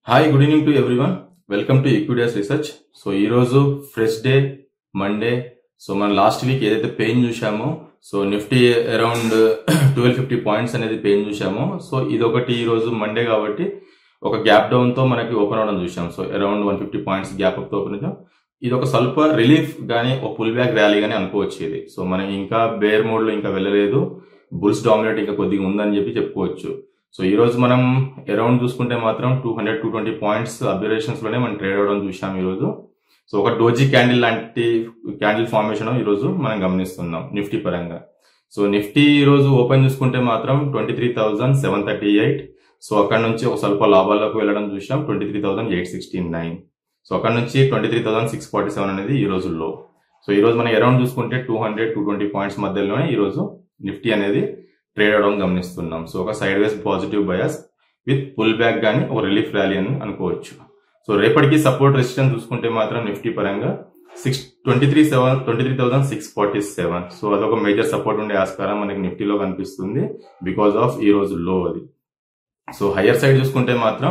Hi, good evening to everyone. Welcome to Equitas Research. So ఈ రోజు fresh day Monday. So మనం last week ఏదైతే pain చూసామో so Nifty around 1250 points అనేది pain చూసామో సో ఇదొకటి ఈ రోజు మండే కాబట్టి ఒక గ్యాప్ డౌన్ తో మనకి ఓపెన్ అవడం చూసాం. So around 150 points gap up తో ఓపెన్ అయ్యాం. ఇది ఒక స్వల్ప రిలీఫ్ గానీ ఒక పుల్ బ్యాక్ ర్యాలీ గానీ అనుకోవచ్చు. ఇది సో మనం ఇంకా బేర్ మోడ్ లో ఇంకా వెళ్ళలేదు, బుల్స్ డామినేట్ ఇంకా కొద్దిగా ఉందని చెప్పుకోవచ్చు. సో ఈ రోజు మనం అరౌండ్ చూసుకుంటే మాత్రం 200-220 పాయింట్స్ అబ్జర్వేషన్స్ లోనే మనం ట్రేడ్ అవడం చూసాం ఈ రోజు. సో ఒక డోజీ క్యాండిల్ లాంటి క్యాండిల్ ఫార్మేషన్ ఈ రోజు మనం గమనిస్తున్నాం నిఫ్టీ పరంగా. సో నిఫ్టీ ఈ రోజు ఓపెన్ చూసుకుంటే మాత్రం 23,738. సో అక్కడ నుంచి ఒక స్వల్ప లాభాలకు వెళ్ళడం చూసాం 23,869. సో అక్కడ నుంచి 23,647 అనేది ఈ రోజు లో. సో ఈ రోజు మనం అరౌండ్ చూసుకుంటే 200-220 పాయింట్స్ మధ్యలోనే ఈ రోజు నిఫ్టీ అనేది ట్రేడ్ అవడం గమనిస్తున్నాం. సో ఒక sideways positive bias with pull back గానీ ఒక రిలీఫ్ ర్యాలీ అని అనుకోవచ్చు. సో రేపటికి సపోర్ట్ రెసిస్టెన్స్ చూసుకుంటే మాత్రం నిఫ్టీ పరంగా 23,647. సో అదొక మేజర్ సపోర్ట్ ఉండే ఆస్కారం మనకి నిఫ్టీలో కనిపిస్తుంది బికాస్ ఆఫ్ ఈ రోజు లో అది. సో హయ్యర్ సైడ్ చూసుకుంటే మాత్రం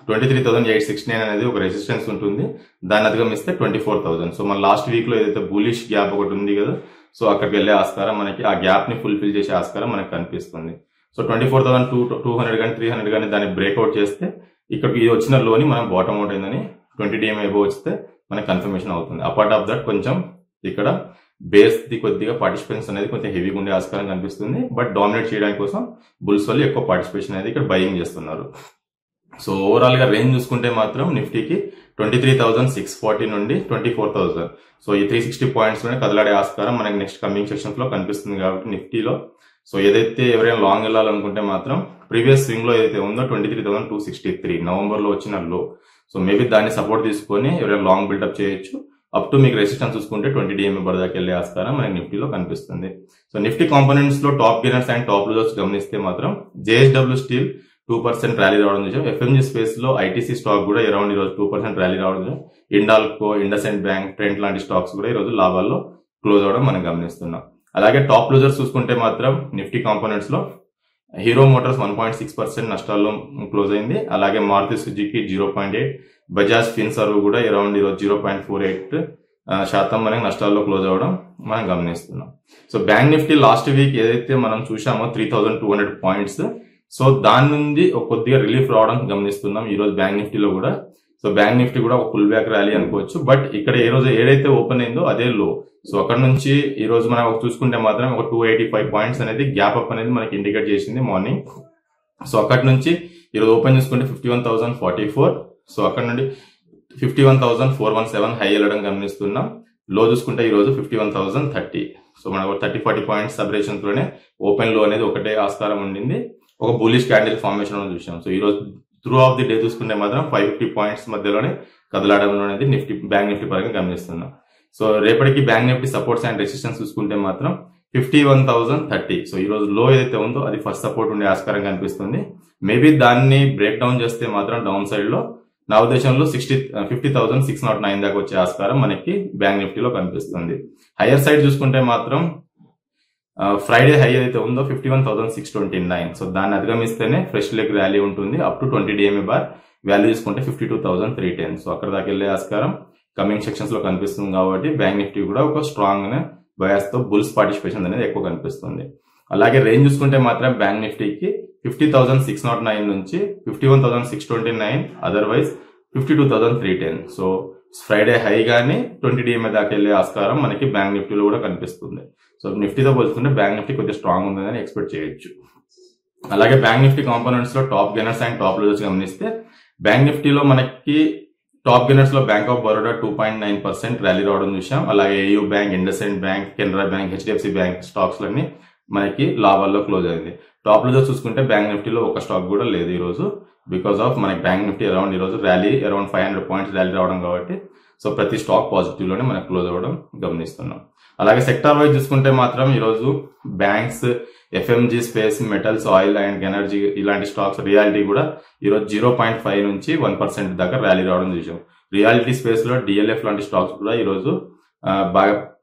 23,869 అనేది ఒక రెసిస్టెన్స్ ఉంటుంది. దాన్ని అధిగమిస్తే 24,000. సో మన లాస్ట్ వీక్ లో ఏదైతే బులిష్ గ్యాప్ ఒకటి ఉంది కదా, సో అక్కడికి వెళ్లే ఆస్కారం మనకి ఆ గ్యాప్ ని ఫుల్ఫిల్ చేసే ఆస్కారం మనకి కనిపిస్తుంది. సో 24,200 కానీ 300 కానీ దాన్ని బ్రేక్అవుట్ చేస్తే ఇక్కడికి ఇది వచ్చిన లోని మనం బాటమ్ అవుట్ అయిందని 20 DM ఎబో వస్తే మనకి కన్ఫర్మేషన్ అవుతుంది. అపార్ట్ ఆఫ్ దట్ కొంచెం ఇక్కడ బేస్ ది కొద్దిగా పార్టిసిపేషన్ అనేది కొంచెం హెవీగా ఉండే ఆస్కారం కనిపిస్తుంది. బట్ డామినేట్ చేయడానికి కోసం బుల్స్ వాళ్ళు ఎక్కువ పార్టిసిపేషన్ అనేది ఇక్కడ బయింగ్ చేస్తున్నారు. సో ఓవరాల్ గా రేంజ్ చూసుకుంటే మాత్రం నిఫ్టీకి 23,640 నుండి 24,000. సో ఈ 360 పాయింట్స్ లోనే కదలాడే ఆస్కారం మనకి నెక్స్ట్ కమింగ్ సెక్షన్స్ లో కనిపిస్తుంది కాబట్టి నిఫ్టీలో. సో ఏదైతే ఎవరైనా లాంగ్ వెళ్ళాలనుకుంటే మాత్రం ప్రీవియస్ స్వింగ్ లో ఏదైతే ఉందో 23,263 నవంబర్ లో వచ్చిన లో. సో మేబీ దాన్ని సపోర్ట్ తీసుకొని ఎవరైనా లాంగ్ బిల్డప్ చేయొచ్చు. అప్ టు మీకు రెసిస్టెన్స్ చూసుకుంటే 20 DM దాకా వెళ్లే ఆస్కారం మనకి నిఫ్టీలో కనిపిస్తుంది. సో నిఫ్టీ కాంపోనెంట్స్ లో top gainers and top losers గమనిస్తే మాత్రం JSW స్టీల్ 2% ర్యాలీ రావడం చూసాం. FMG స్పేస్ లో ITC స్టాక్ కూడా అరౌండ్ ఈ రోజు 2% ర్యాలీ రావడం చూసాం. ఇండాల్కో, ఇండస్ఇండ్ బ్యాంక్, ట్రెంట్ లాంటి స్టాక్స్ కూడా ఈ రోజు లాభాల్లో క్లోజ్ అవడం మనం గమనిస్తున్నాం. అలాగే టాప్ లూజర్స్ చూసుకుంటే మాత్రం నిఫ్టీ కాంపోనెంట్స్ లో హీరో మోటార్స్ 1.6% నష్టాల్లో క్లోజ్ అయింది. అలాగే మారుతి సుజుకి 0.8, బజాజ్ ఫిన్సర్వ్ కూడా అరౌండ్ ఈ రోజు 0.48% మనకి నష్టాల్లో క్లోజ్ అవడం మనం గమనిస్తున్నాం. So bank Nifty last week ఏదైతే మనం చూసామో 3,200 పాయింట్స్, సో దాని నుండి ఒక కొద్దిగా రిలీఫ్ రావడం గమనిస్తున్నాం ఈ రోజు బ్యాంక్ నిఫ్టీలో కూడా. సో బ్యాంక్ నిఫ్టీ కూడా ఒక పుల్ బ్యాక్ ర్యాలీ అనుకోవచ్చు. బట్ ఇక్కడ ఏ రోజు ఏదైతే ఓపెన్ అయిందో అదే లో. సో అక్కడ నుంచి ఈ రోజు మనం చూసుకుంటే మాత్రం ఒక 285 పాయింట్స్ అనేది గ్యాప్ అప్ అనేది మనకి ఇండికేట్ చేసింది మార్నింగ్. సో అక్కడ నుంచి ఈ రోజు ఓపెన్ చూసుకుంటే 51,044. సో అక్కడ నుండి 51,417 హై వెళ్ళడం గమనిస్తున్నాం. లో చూసుకుంటే ఈ రోజు 51,030. సో మనకు 30-40 పాయింట్స్ సపరేషన్స్ లోనే ఓపెన్ లో అనేది ఒకటే ఆస్కారం ఉండింది. ఒక బులిష్ క్యాండిల్ ఫార్మేషన్ చూసాం. సో ఈ రోజు త్రూ ఆఫ్ ది డే చూసుకుంటే మాత్రం 550 పాయింట్స్ మధ్యలోనే కదలాడడం అనేది నిఫ్టీ బ్యాంక్ నిఫ్టీ పరంగా గమనిస్తున్నాం. సో రేపటికి bank Nifty supports and resistance చూసుకుంటే మాత్రం 51,030. సో ఈ రోజు లో ఏదైతే ఉందో అది ఫస్ట్ సపోర్ట్ ఉండే ఆస్కారం కనిపిస్తుంది. మేబీ దాన్ని బ్రేక్ డౌన్ చేస్తే మాత్రం డౌన్ సైడ్ లో నా ఉద్దేశంలో 50,609 దాకా వచ్చే ఆస్కారం మనకి బ్యాంక్ నిఫ్టీలో కనిపిస్తుంది. హైయర్ సైడ్ చూసుకుంటే మాత్రం ఫ్రైడే హై ఏదైతే ఉందో 51,629. సో దాన్ని అధిగమిస్తేనే ఫ్రెష్ లెగ్ ర్యాలీ ఉంటుంది. అప్ టు 20 DM వాల్యూ చూసుకుంటే 52,310. సో అక్కడ దాకా వెళ్లే ఆస్కారం కమింగ్ సెక్షన్స్ లో కనిపిస్తుంది కాబట్టి బ్యాంక్ నిఫ్టీ కూడా ఒక స్ట్రాంగ్ బయాస్ తో బుల్స్ పార్టిసిపేషన్ అనేది ఎక్కువ కనిపిస్తుంది. అలాగే రేంజ్ చూసుకుంటే మాత్రం బ్యాంక్ నిఫ్టీకి 50,609 నుంచి 51,629, అదర్వైజ్ 52,310. సో ఫ్రైడే హై గానీ 20 DM దాకా వెళ్లే ఆస్కారం మనకి బ్యాంక్ నిఫ్టీలో కూడా కనిపిస్తుంది. సో నిఫ్టీతో పోల్చుకుంటే బ్యాంక్ నిఫ్టీ కొద్దిగా స్ట్రాంగ్ ఉందని ఎక్స్పెక్ట్ చేయొచ్చు. అలాగే బ్యాంక్ నిఫ్టీ కాంపోనెంట్స్ లో top gainers and top losers గమనిస్తే బ్యాంక్ నిఫ్టీలో మనకి టాప్ గెయినర్స్ లో బ్యాంక్ ఆఫ్ బరోడా 2.9% ర్యాలీ రావడం చూసాం. అలాగే AU bank, IndusInd bank, Canara bank, HDFC bank stocks లన్నీ మనకి లాభాల్లో క్లోజ్ అయింది. టాప్ లూజర్స్ చూసుకుంటే బ్యాంక్ నిఫ్టీలో ఒక స్టాక్ కూడా లేదు ఈ రోజు బికాస్ ఆఫ్ మనకి బ్యాంక్ నిఫ్టీ అరౌండ్ ఈ రోజు ర్యాలీ అరౌండ్ 500 పాయింట్స్ ర్యాలీ రావడం కాబట్టి సో ప్రతి స్టాక్ పాజిటివ్ లోనే మనకి క్లోజ్ అవ్వడం గమనిస్తున్నాం. అలాగే సెక్టార్ వైజ్ చూసుకుంటే మాత్రం ఈ రోజు banks, FMG space, metals, oil and energy ఇలాంటి స్టాక్స్, రియాలిటీ కూడా ఈ రోజు 0.5 నుంచి 1% దాకా ర్యాలీ రావడం చూసాం. రియాలిటీ స్పేస్ లో DLF లాంటి స్టాక్స్ కూడా ఈ రోజు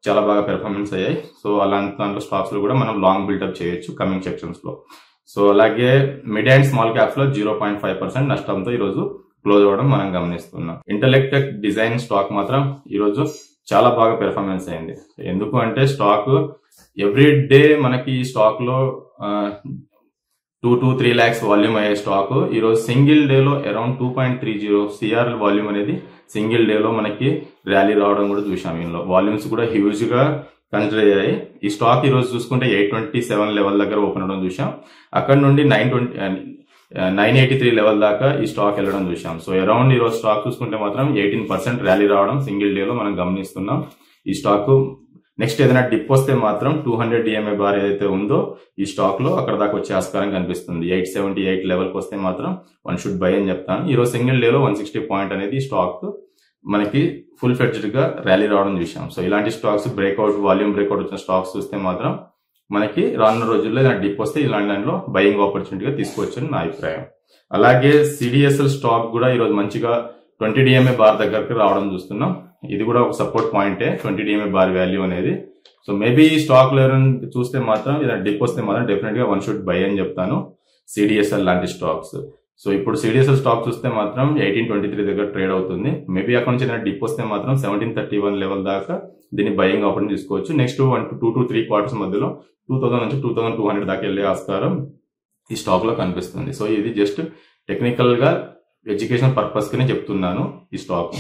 చాలా బాగా పెర్ఫార్మెన్స్ అయ్యాయి. సో అలాంటి దాంట్లో స్టాక్స్ లో కూడా మనం లాంగ్ బిల్డప్ చేయొచ్చు కమింగ్ సెక్షన్స్ లో. సో అలాగే మిడ్ అండ్ స్మాల్ క్యాప్స్ లో 0.5% నష్టంతో ఈ రోజు క్లోజ్ అవ్వడం మనం గమనిస్తున్నాం. ఇంటెలెక్ట్ డిజైన్ స్టాక్ మాత్రం ఈ రోజు చాలా బాగా పెర్ఫార్మెన్స్ అయింది. ఎందుకు అంటే స్టాక్ ఎవ్రీ డే మనకి ఈ స్టాక్ లో 2 to 3 lakhs వాల్యూమ్ అయ్యే స్టాక్ ఈ రోజు సింగిల్ డే లో అరౌండ్ 2.30 CR వాల్యూమ్ అనేది సింగిల్ డే లో మనకి ర్యాలీ రావడం కూడా చూసాం. ఇందులో వాల్యూమ్స్ కూడా హ్యూజ్ గా కన్సిడర్ అయ్యాయి. ఈ స్టాక్ ఈ రోజు చూసుకుంటే 827 లెవెల్ దగ్గర ఓపెన్ అవడం చూసాం. అక్కడ నుండి 983 లెవెల్ దాకా ఈ స్టాక్ వెళ్ళడం చూసాం. సో అరౌండ్ ఈ రోజు స్టాక్ చూసుకుంటే మాత్రం 18% ర్యాలీ రావడం సింగిల్ డే లో మనం గమనిస్తున్నాం. ఈ స్టాక్ నెక్స్ట్ ఏదైనా డిప్ వస్తే మాత్రం 200 DMA బార్ ఏదైతే ఉందో ఈ స్టాక్ లో అక్కడ దాకా వచ్చే ఆస్కారం కనిపిస్తుంది. 878 లెవెల్ కి వస్తే మాత్రం వన్ షుడ్ బై అని చెప్తాను. ఈ రోజు సింగిల్ డే లో 160 పాయింట్ అనేది స్టాక్ మనకి ఫుల్ ఫ్లెడ్జ్డ్ గా ర్యాలీ రావడం చూసాం. సో ఇలాంటి స్టాక్స్ బ్రేక్అవుట్ వాల్యూమ్ బ్రేక్అవుట్ వచ్చిన స్టాక్స్ చూస్తే మాత్రం మనకి రానున్న రోజుల్లో డిప్ వస్తే ఇలాంటి దాంట్లో బయింగ్ ఆపర్చునిటీగా తీసుకోవచ్చని నా అభిప్రాయం. అలాగే CDSL స్టాక్ కూడా ఈ రోజు మంచిగా 20 DMA బార్ దగ్గరకు రావడం చూస్తున్నాం. ఇది కూడా ఒక సపోర్ట్ పాయింటే 20 DMA బార్ వాల్యూ అనేది. సో మేబీ ఈ స్టాక్ లో చూస్తే మాత్రం ఏదైనా డిప్ వస్తే మాత్రం డెఫినెట్ గా వన్ షుడ్ బై అని చెప్తాను CDSL లాంటి స్టాక్స్. సో ఇప్పుడు CDSL స్టాక్ చూస్తే మాత్రం 1823 దగ్గర ట్రేడ్ అవుతుంది. మేబీ అక్కడ నుంచి ఏదైనా డిప్ వస్తే మాత్రం 1731 లెవెల్ దాకా దీన్ని బయింగ్ ఆపర్చునిటీ తీసుకోవచ్చు. నెక్స్ట్ 2 to 3 క్వార్టర్స్ మధ్యలో 2000 నుంచి 2200 దాకా వెళ్ళే ఆస్కారం ఈ స్టాక్ లో కనిపిస్తుంది. సో ఇది జస్ట్ టెక్నికల్ గా ఎడ్యుకేషన్ పర్పస్ కినే చెప్తున్నాను ఈ స్టాక్.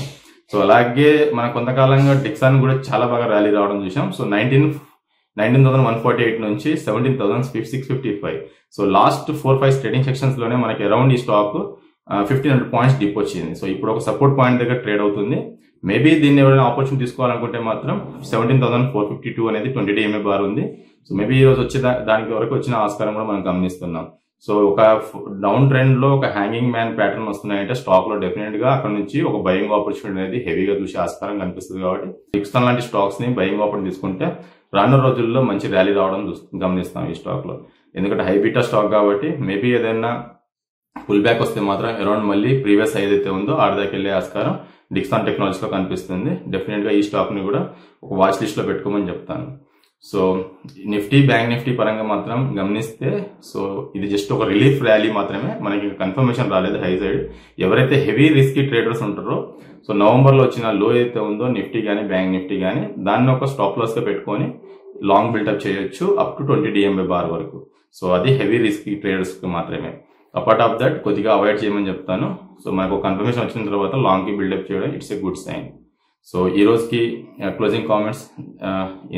సో అలాగే మన కొంతకాలంగా డిక్సాన్ కూడా చాలా బాగా ర్యాలీ రావడం చూసాం. సో 19,148 నుంచి 17,655. సో లాస్ట్ 4-5 ట్రేడింగ్ సెక్షన్స్ లోనే మనకి అరౌండ్ ఈ స్టాక్ 1500 పాయింట్స్ డిప్ వచ్చింది. సో ఇప్పుడు ఒక సపోర్ట్ పాయింట్ దగ్గర ట్రేడ్ అవుతుంది. మేబీ దీన్ని ఎవరైనా ఆపర్చునిటీ తీసుకోవాలనుకుంటే మాత్రం 17,452 అనేది 20 DMA బార్ ఉంది. సో మేబీ ఈ రోజు వచ్చే దానికి వరకు వచ్చిన ఆస్కారం కూడా మనం గమనిస్తున్నాం. సో ఒక డౌన్ ట్రెండ్ లో ఒక హ్యాంగింగ్ మ్యాన్ ప్యాటర్న్ వస్తున్నాయంటే స్టాక్ లో డెఫినెట్ గా అక్కడ నుంచి ఒక బయింగ్ ఆపర్చునిటీ అనేది హెవీగా చూసే ఆస్కారం కనిపిస్తుంది. కాబట్టి డిక్సన్ లాంటి స్టాక్స్ ని బయింగ్ ఆపర్చునిటీ తీసుకుంటే రానున్న రోజుల్లో మంచి ర్యాలీ రావడం గమనిస్తాం ఈ స్టాక్ లో. ఎందుకంటే హై బీటా స్టాక్ కాబట్టి మేబీ ఏదైనా పుల్ బ్యాక్ వస్తే మాత్రం అరౌండ్ మళ్ళీ ప్రీవియస్ ఏదైతే ఉందో ఆడ దాకా వెళ్ళే ఆస్కారం డిక్సాన్ టెక్నాలజీస్ లో కనిపిస్తుంది. డెఫినెట్ గా ఈ స్టాక్ ని కూడా ఒక వాచ్ లిస్ట్ లో పెట్టుకోమని చెప్తాను. సో నిఫ్టీ బ్యాంక్ నిఫ్టీ పరంగా మాత్రం గమనిస్తే సో ఇది జస్ట్ ఒక రిలీఫ్ ర్యాలీ మాత్రమే, మనకి కన్ఫర్మేషన్ రాలేదు హై సైడ్. ఎవరైతే హెవీ రిస్కీ ట్రేడర్స్ ఉంటారో సో నవంబర్ లో వచ్చిన లో అయితే ఉందో నిఫ్టీ గానీ బ్యాంక్ నిఫ్టీ గానీ దాన్ని ఒక స్టాప్ లాస్ గా పెట్టుకొని లాంగ్ బిల్డప్ చేయొచ్చు అప్ టు 20 DMA బార్ వరకు. సో అది హెవీ రిస్కీ ట్రేడర్స్ కి మాత్రమే. అపార్ట్ ఆఫ్ దట్ కొద్దిగా అవాయిడ్ చేయమని చెప్తాను. సో మనకు కన్ఫర్మేషన్ వచ్చిన తర్వాత లాంగ్ కి బిల్డప్ చేయడం it's a good sign. So ఈ రోజుకి క్లోజింగ్ కామెంట్స్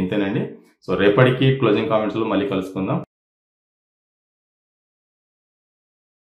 ఇంతేనండి. సో రేపటికి క్లోజింగ్ కామెంట్స్ లో మళ్ళీ కలుసుకుందాం.